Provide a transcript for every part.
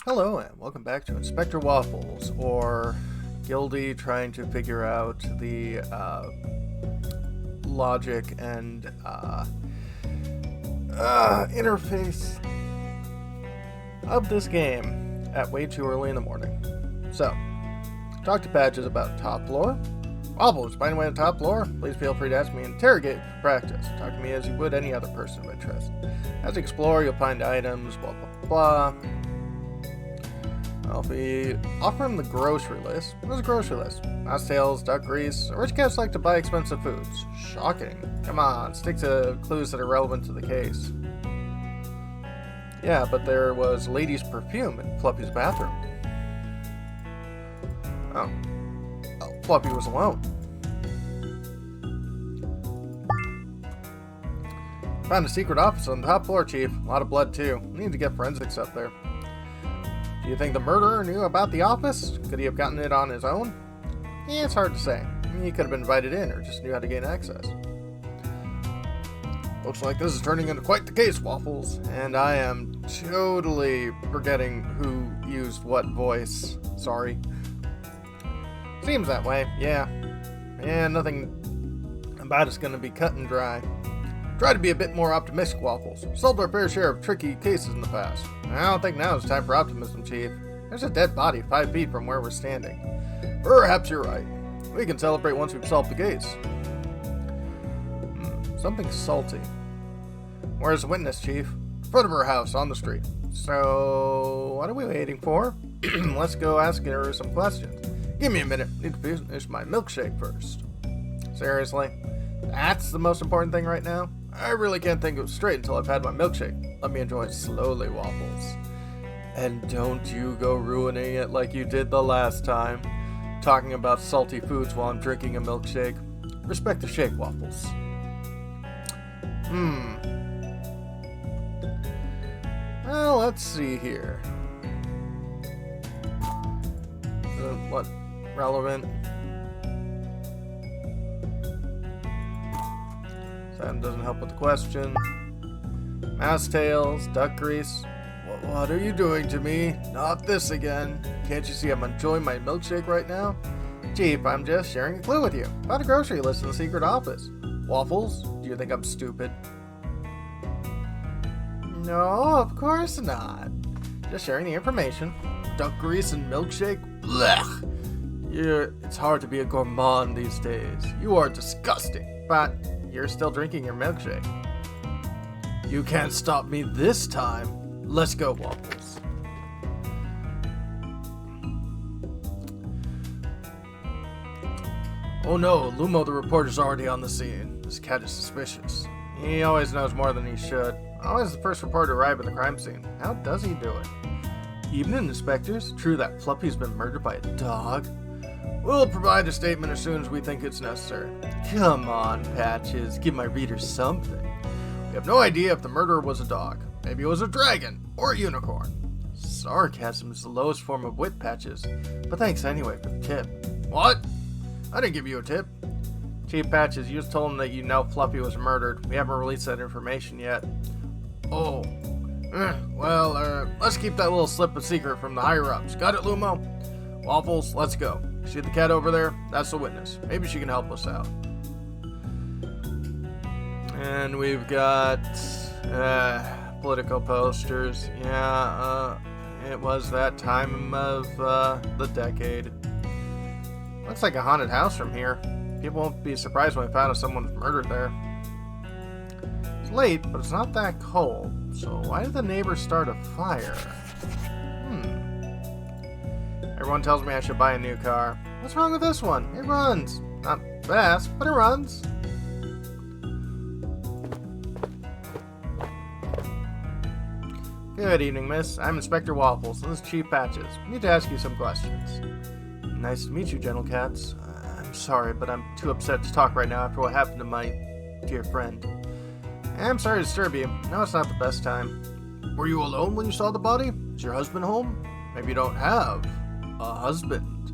Hello and welcome back to Inspector Waffles, or Gildy trying to figure out the logic and interface of this game at way too early in the morning. So, talk to Patches about top floor. Waffles, find a way to top floor. Please feel free to ask me interrogate for practice. Talk to me as you would any other person of interest. As you explore, you'll find items, blah blah blah. Well, if we offer him the grocery list, what's a grocery list? Oxtails, duck grease, rich cats like to buy expensive foods. Shocking. Come on, stick to clues that are relevant to the case. Yeah, but there was lady's perfume in Fluffy's bathroom. Oh. Fluffy was alone. Found a secret office on the top floor, Chief. A lot of blood, too. We need to get forensics up there. Do you think the murderer knew about the office? Could he have gotten it on his own? Yeah, it's hard to say. He could have been invited in or just knew how to gain access. Looks like this is turning into quite the case, Waffles. And I am totally forgetting who used what voice. Sorry. Seems that way, yeah. And nothing about it's going to be cut and dry. Try to be a bit more optimistic, Waffles. Solved our fair share of tricky cases in the past. I don't think now is time for optimism, Chief. There's a dead body 5 feet from where we're standing. Perhaps you're right. We can celebrate once we've solved the case. Something salty. Where's the witness, Chief? Front of her house, on the street. So, what are we waiting for? Let's go ask her some questions. Give me a minute. Need to finish my milkshake first. Seriously? That's the most important thing right now? I really can't think of it straight until I've had my milkshake. Let me enjoy it slowly, Waffles. And don't you go ruining it like you did the last time. Talking about salty foods while I'm drinking a milkshake. Respect the shake, Waffles. Well, let's see here. What? Relevant? That doesn't help with the question. Mouse tails, duck grease. What are you doing to me? Not this again. Can't you see I'm enjoying my milkshake right now? Chief, I'm just sharing a clue with you. About a grocery list in the secret office. Waffles, do you think I'm stupid? No, of course not. Just sharing the information. Duck grease and milkshake? Blech! It's hard to be a gourmand these days. You are disgusting. But you're still drinking your milkshake. You can't stop me this time. Let's go, Waffles. Oh no, Lumo the reporter's already on the scene. This cat is suspicious. He always knows more than he should. Always the first reporter to arrive at the crime scene. How does he do it? Evening, inspectors. True that Fluffy's been murdered by a dog? We'll provide a statement as soon as we think it's necessary. Come on, Patches. Give my readers something. We have no idea if the murderer was a dog. Maybe it was a dragon or a unicorn. Sarcasm is the lowest form of wit, Patches. But thanks anyway for the tip. What? I didn't give you a tip. Chief Patches, you just told him that you know Fluffy was murdered. We haven't released that information yet. Oh. Well, let's keep that little slip a secret from the higher-ups. Got it, Lumo? Waffles, let's go. See the cat over there? That's the witness. Maybe she can help us out. And we've got political posters. Yeah, it was that time of the decade. Looks like a haunted house from here. People won't be surprised when they find out someone was murdered there. It's late, but it's not that cold. So why did the neighbors start a fire? Everyone tells me I should buy a new car. What's wrong with this one? It runs. Not fast, but it runs. Good evening, miss. I'm Inspector Waffles, and this is Chief Patches. I need to ask you some questions. Nice to meet you, gentle cats. I'm sorry, but I'm too upset to talk right now after what happened to my dear friend. I'm sorry to disturb you. No, it's not the best time. Were you alone when you saw the body? Is your husband home? Maybe you don't have a husband.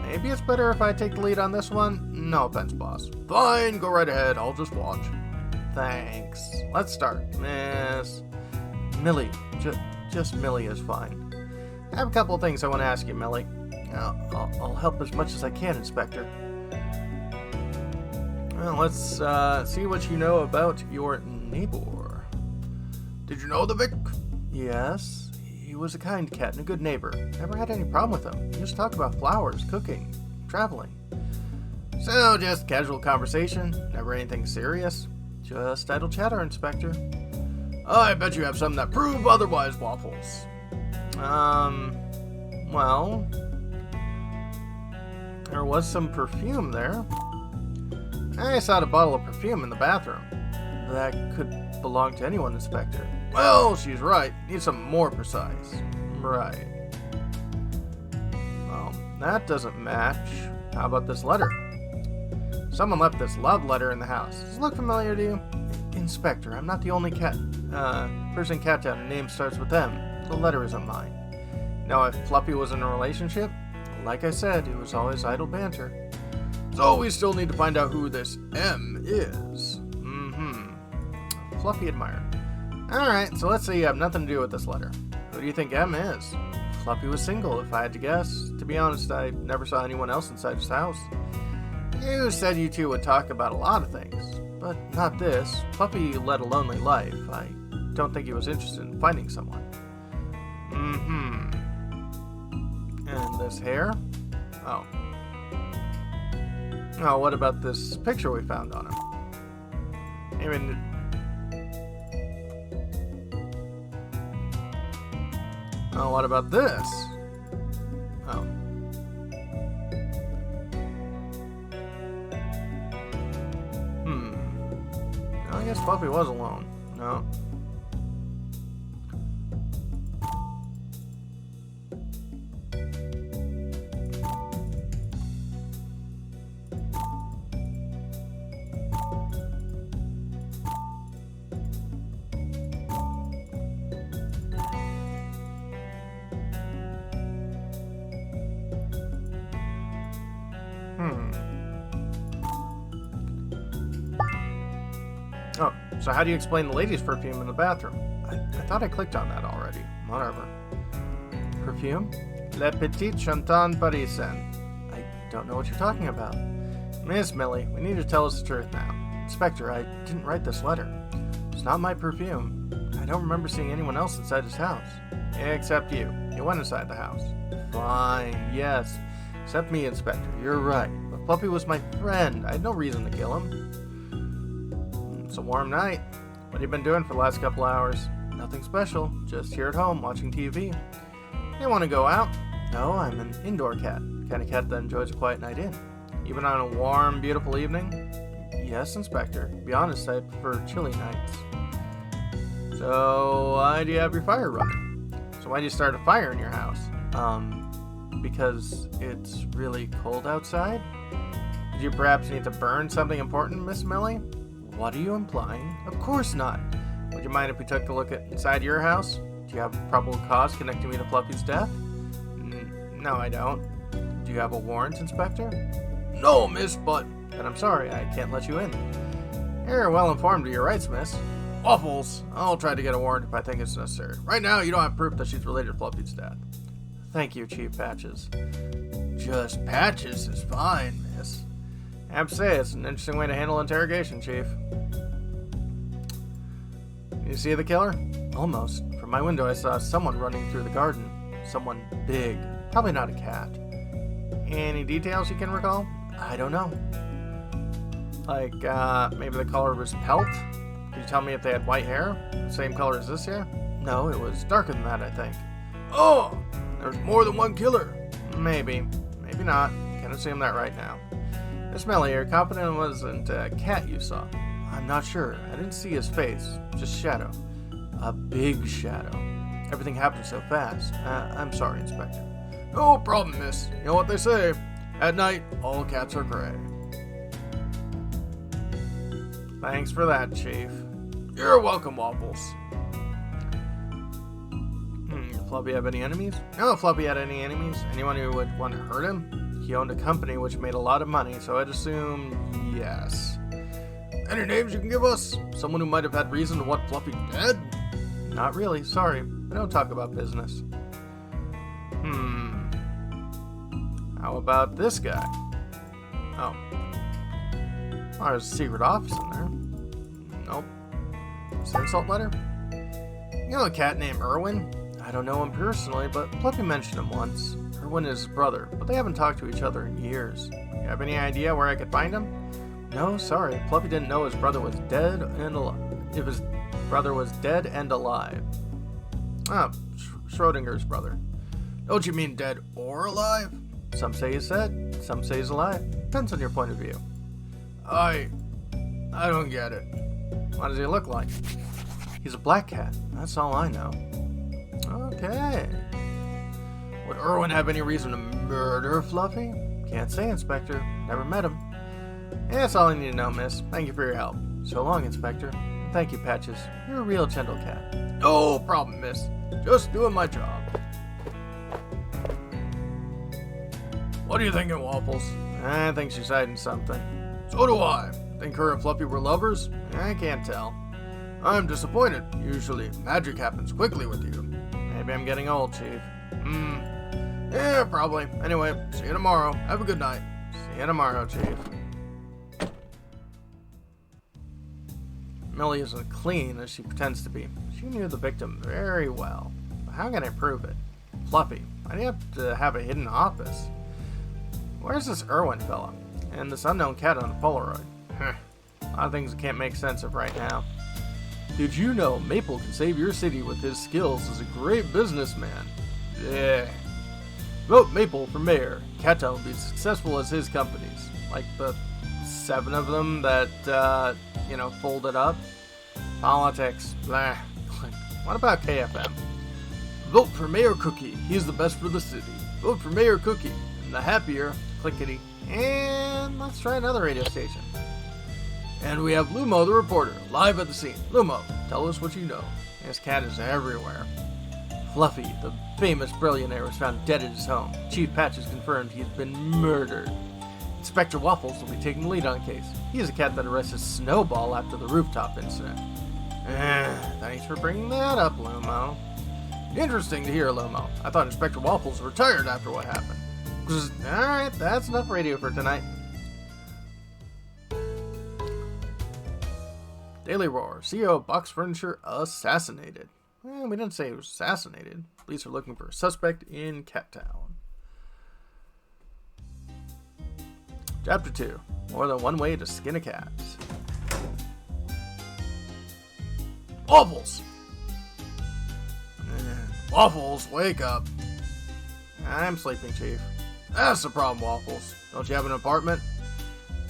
Maybe it's better if I take the lead on this one? No offense, boss. Fine, go right ahead. I'll just watch. Thanks. Let's start. Miss Millie. Just Millie is fine. I have a couple of things I want to ask you, Millie. I'll help as much as I can, Inspector. Well, let's see what you know about your neighbor. Did you know the Vic? Yes. He was a kind cat and a good neighbor. Never had any problem with him. He just talked about flowers, cooking, traveling. So, just casual conversation? Never anything serious? Just idle chatter, Inspector. I bet you have something that prove otherwise, Waffles. Well, there was some perfume there. I saw a bottle of perfume in the bathroom. That could belong to anyone, Inspector. Well, she's right. Need something more precise. Right. Well, that doesn't match. How about this letter? Someone left this love letter in the house. Does it look familiar to you? Inspector, I'm not the only person cat down and name starts with M. The letter isn't mine. Now, if Fluffy was in a relationship, like I said, it was always idle banter. So we still need to find out who this M is. Fluffy admirer. Alright, so let's say you have nothing to do with this letter. Who do you think M is? Fluffy was single, if I had to guess. To be honest, I never saw anyone else inside his house. You said you two would talk about a lot of things, but not this. Fluffy led a lonely life. I don't think he was interested in finding someone. And this hair? Oh. Oh, what about this picture we found on him? Oh, what about this? Oh. I guess Fluffy was alone. No. Oh, so how do you explain the ladies' perfume in the bathroom? I thought I clicked on that already. Whatever. Perfume? La petite chantant parisienne. I don't know what you're talking about. Miss Millie, we need to tell us the truth now. Inspector, I didn't write this letter. It's not my perfume. I don't remember seeing anyone else inside his house. Except you. You went inside the house. Fine, yes. Except me, Inspector. You're right. But Fluffy was my friend. I had no reason to kill him. It's a warm night. What have you been doing for the last couple hours? Nothing special. Just here at home watching TV. You want to go out? No, I'm an indoor cat. Kind of cat that enjoys a quiet night in. Even on a warm, beautiful evening? Yes, Inspector. To be honest, I prefer chilly nights. So, why do you have your fire running? So why do you start a fire in your house? Because it's really cold outside? Did you perhaps need to burn something important, Miss Millie? What are you implying? Of course not. Would you mind if we took a look inside your house? Do you have a probable cause connecting me to Fluffy's death? No, I don't. Do you have a warrant, Inspector? No, miss, but... Then I'm sorry, I can't let you in. You're well informed of your rights, miss. Waffles! I'll try to get a warrant if I think it's necessary. Right now, you don't have proof that she's related to Fluffy's death. Thank you, Chief Patches. Just Patches is fine, miss. I have to say, it's an interesting way to handle interrogation, Chief. You see the killer? Almost. From my window, I saw someone running through the garden. Someone big. Probably not a cat. Any details you can recall? I don't know. Like, maybe the color of his pelt? Could you tell me if they had white hair? The same color as this hair? No, it was darker than that, I think. Oh! There's more than one killer. Maybe. Maybe not. Can't assume that right now. Miss Millie, you're confident it wasn't a cat you saw? I'm not sure. I didn't see his face. Just shadow. A big shadow. Everything happened so fast. I'm sorry, Inspector. No problem, miss. You know what they say. At night, all cats are gray. Thanks for that, Chief. You're welcome, Waffles. Fluffy have any enemies? No, Fluffy had any enemies. Anyone who would want to hurt him? He owned a company which made a lot of money, so I'd assume yes. Any names you can give us? Someone who might have had reason to want Fluffy dead? Not really, sorry. We don't talk about business. How about this guy? Oh. Oh, there's a secret office in there. Nope. Is there an insult letter? You know a cat named Irwin? I don't know him personally, but Fluffy mentioned him once. Irwin is his brother, but they haven't talked to each other in years. You have any idea where I could find him? No, sorry. Fluffy didn't know his brother was dead and alive. If his brother was dead and alive. Ah, Schrodinger's brother. Don't you mean dead or alive? Some say he's dead, some say he's alive. Depends on your point of view. I don't get it. What does he look like? He's a black cat. That's all I know. Okay. Would Irwin have any reason to murder Fluffy? Can't say, Inspector. Never met him. That's all I need to know, miss. Thank you for your help. So long, Inspector. Thank you, Patches. You're a real gentle cat. No problem, miss. Just doing my job. What are you thinking, Waffles? I think she's hiding something. So do I. Think her and Fluffy were lovers? I can't tell. I'm disappointed. Usually, magic happens quickly with you. Maybe I'm getting old, Chief. Yeah, probably. Anyway, see you tomorrow. Have a good night. See you tomorrow, Chief. Millie isn't clean as she pretends to be. She knew the victim very well. But how can I prove it? Fluffy. I'd have to have a hidden office. Where's this Irwin fella? And this unknown cat on the Polaroid? A lot of things I can't make sense of right now. Did you know Maple can save your city with his skills as a great businessman? Yeah. Vote Maple for mayor. Cattown will be as successful as his companies. Like the 7 of them that, folded up. Politics. Blah. What about KFM? Vote for Mayor Cookie. He's the best for the city. Vote for Mayor Cookie. And the happier. Clickety. And let's try another radio station. And we have Lumo the reporter, live at the scene. Lumo, tell us what you know. This cat is everywhere. Fluffy, the famous billionaire, was found dead at his home. Chief Patches confirmed he had been murdered. Inspector Waffles will be taking the lead on the case. He is a cat that arrested Snowball after the rooftop incident. Thanks for bringing that up, Lumo. Interesting to hear, Lumo. I thought Inspector Waffles retired after what happened. Alright, that's enough radio for tonight. Daily Roar, CEO of Box Furniture assassinated. We didn't say he was assassinated. Police are looking for a suspect in Cattown. Chapter 2. More than one way to skin a cat. Waffles! Waffles, wake up. I'm sleeping, Chief. That's the problem, Waffles. Don't you have an apartment?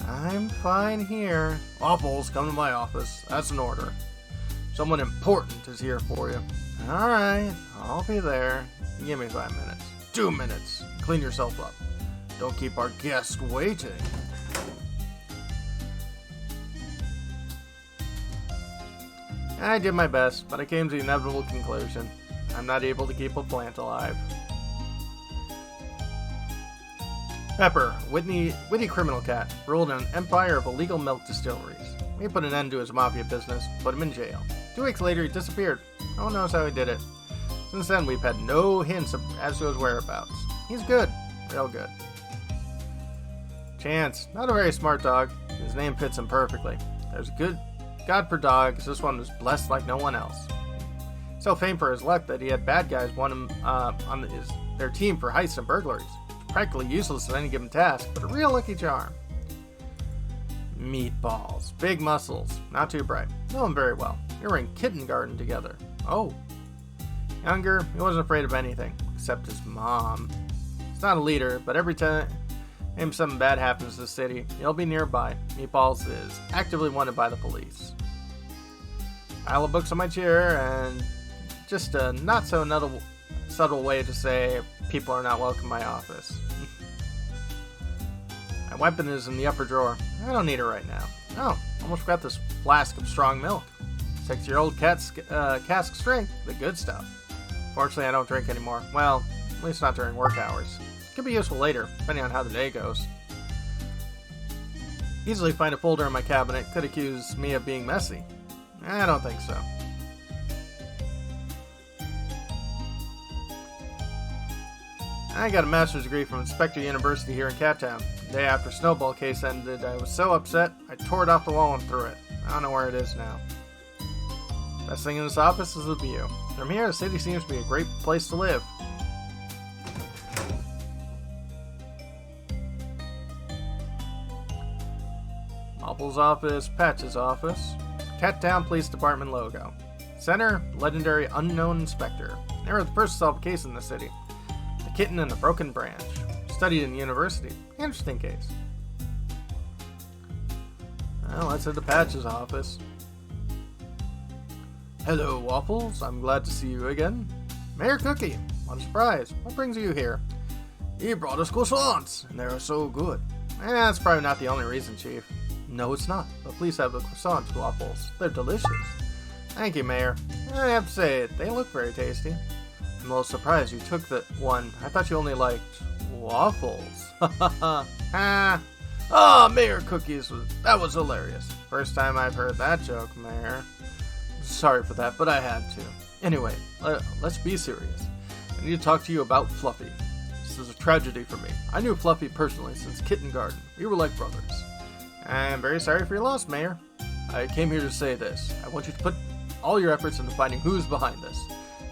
I'm fine here. Waffles, come to my office. That's an order. Someone important is here for you. Alright, I'll be there. Give me 5 minutes. 2 minutes. Clean yourself up. Don't keep our guest waiting. I did my best, but I came to the inevitable conclusion. I'm not able to keep a plant alive. Pepper, witty criminal cat, ruled an empire of illegal milk distilleries. We put an end to his mafia business, put him in jail. 2 weeks later, he disappeared. No one knows how he did it. Since then, we've had no hints as to his whereabouts. He's good. Real good. Chance, not a very smart dog. His name fits him perfectly. There's a good God for dogs. This one was blessed like no one else. So famed for his luck that he had bad guys want him on their team for heists and burglaries. Practically useless at any given task, but a real lucky charm. Meatballs. Big muscles. Not too bright. Know him very well. We were in kindergarten together. Oh. Younger, he wasn't afraid of anything, except his mom. He's not a leader, but every time something bad happens to the city, he'll be nearby. Meatballs is actively wanted by the police. Pile of books on my chair, and just a not so subtle way to say people are not welcome in my office. My weapon is in the upper drawer. I don't need it right now. Oh, almost forgot this flask of strong milk. 6-year-old cask strength, the good stuff. Fortunately, I don't drink anymore. Well, at least not during work hours. Could be useful later, depending on how the day goes. Easily find a folder in my cabinet. Could accuse me of being messy. I don't think so. I got a master's degree from Inspector University here in Cattown. The day after Snowball case ended, I was so upset, I tore it off the wall and threw it. I don't know where it is now. Best thing in this office is the view. From here, the city seems to be a great place to live. Waffles' office, Patch's office. Cattown Police Department logo. Center, legendary unknown inspector. Never the first to solve a case in the city. The kitten and the broken branch. Studied in university. Interesting case. Well, let's head to Patch's office. Hello, Waffles. I'm glad to see you again. Mayor Cookie. What a surprise. What brings you here? You brought us croissants, and they are so good. That's probably not the only reason, Chief. No, it's not. But please have the croissants, Waffles. They're delicious. Thank you, Mayor. I have to say, they look very tasty. I'm a little surprised you took that one. I thought you only liked waffles. Ha Ah, Mayor Cookies, that was hilarious. First time I've heard that joke, Mayor. Sorry for that, but I had to. Anyway, let's be serious. I need to talk to you about Fluffy. This is a tragedy for me. I knew Fluffy personally since kindergarten. We were like brothers. I'm very sorry for your loss, Mayor. I came here to say this. I want you to put all your efforts into finding who's behind this.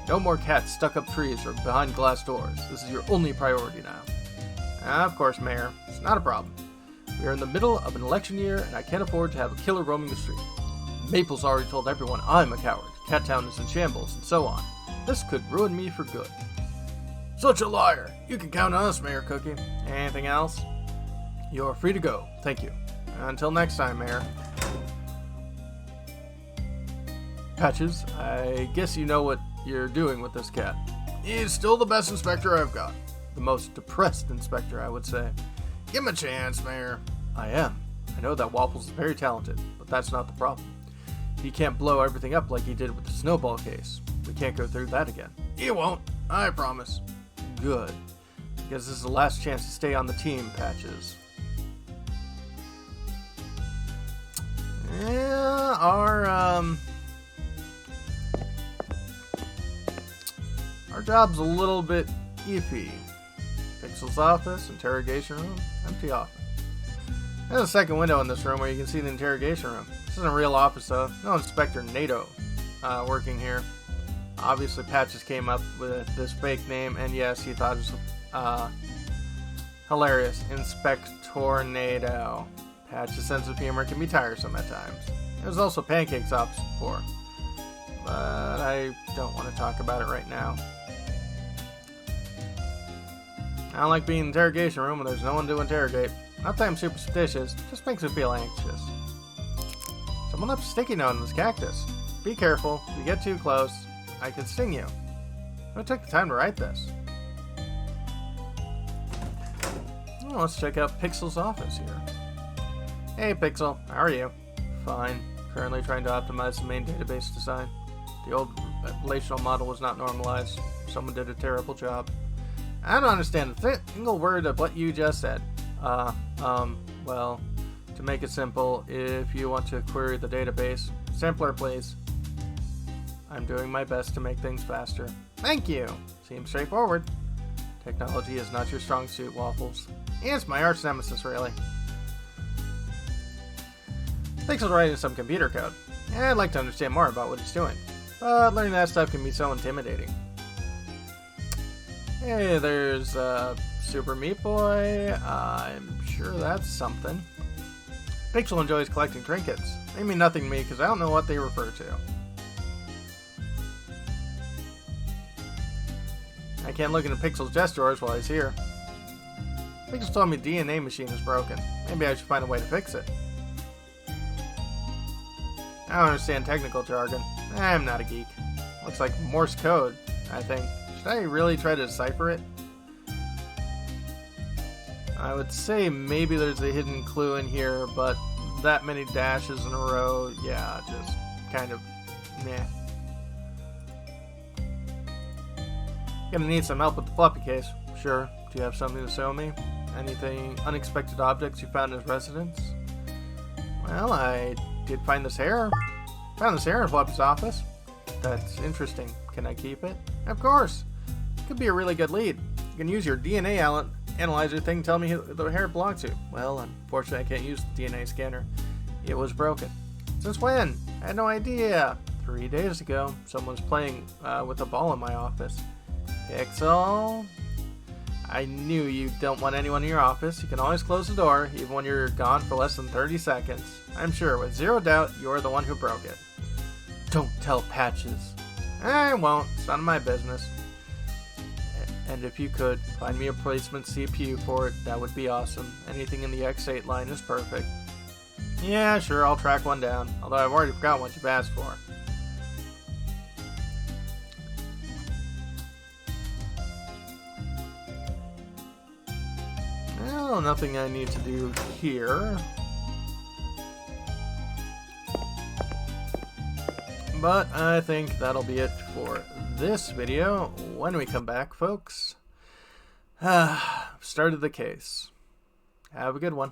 No more cats stuck up trees or behind glass doors. This is your only priority now. Of course, Mayor. It's not a problem. We are in the middle of an election year, and I can't afford to have a killer roaming the street. Maple's already told everyone I'm a coward. Cattown is in shambles, and so on. This could ruin me for good. Such a liar. You can count on us, Mayor Cookie. Anything else? You're free to go. Thank you. Until next time, Mayor. Patches, I guess you know what you're doing with this cat. He's still the best inspector I've got. The most depressed inspector, I would say. Give him a chance, Mayor. I am. I know that Waffles is very talented, but that's not the problem. He can't blow everything up like he did with the Snowball case. We can't go through that again. You won't. I promise. Good. Because this is the last chance to stay on the team, Patches. Yeah, our job's a little bit iffy. Pixel's office, interrogation room, empty office. There's a second window in this room where you can see the interrogation room. This isn't a real office though. No Inspector Nato working here. Obviously Patches came up with this fake name, and yes, he thought it was hilarious. Inspector Nato. Patch's sense of humor can be tiresome at times. There's also Pancake's office before, but I don't want to talk about it right now. I don't like being in the interrogation room when there's no one to interrogate. Not that I'm superstitious, just makes me feel anxious. Someone left a sticky note on this cactus. Be careful, if you get too close, I could sting you. Who took the time to write this? Well, let's check out Pixel's office here. Hey Pixel, how are you? Fine. Currently trying to optimize the main database design. The old relational model was not normalized. Someone did a terrible job. I don't understand a single word of what you just said. Well, to make it simple, if you want to query the database, simpler please. I'm doing my best to make things faster. Thank you! Seems straightforward. Technology is not your strong suit, Waffles. It's my arch nemesis, really. Pixel's writing some computer code. I'd like to understand more about what he's doing, but learning that stuff can be so intimidating. Hey, there's Super Meat Boy. I'm sure that's something. Pixel enjoys collecting trinkets. They mean nothing to me because I don't know what they refer to. I can't look into Pixel's desk drawers while he's here. Pixel told me the DNA machine is broken. Maybe I should find a way to fix it. I don't understand technical jargon. I'm not a geek. Looks like Morse code, I think. Should I really try to decipher it? I would say maybe there's a hidden clue in here, but that many dashes in a row, yeah, just kind of meh. Gonna need some help with the Fluffy case. Sure. Do you have something to show me? Anything unexpected objects you found in his residence? Well, I did find this hair. Found this hair in Fluffy's office. That's interesting. Can I keep it? Of course. Could be a really good lead. You can use your DNA analyzer thing to tell me who the hair belongs to. Well, unfortunately, I can't use the DNA scanner. It was broken. Since when? I had no idea. 3 days ago, someone's playing with a ball in my office. Pixel? I knew you don't want anyone in your office. You can always close the door, even when you're gone for less than 30 seconds. I'm sure, with zero doubt, you're the one who broke it. Don't tell Patches. I won't. It's none of my business. And if you could, find me a replacement CPU for it, that would be awesome. Anything in the X8 line is perfect. Yeah, sure, I'll track one down. Although I've already forgotten what you've asked for. Well, nothing I need to do here. But I think that'll be it for this video. When we come back, folks, started the case. Have a good one.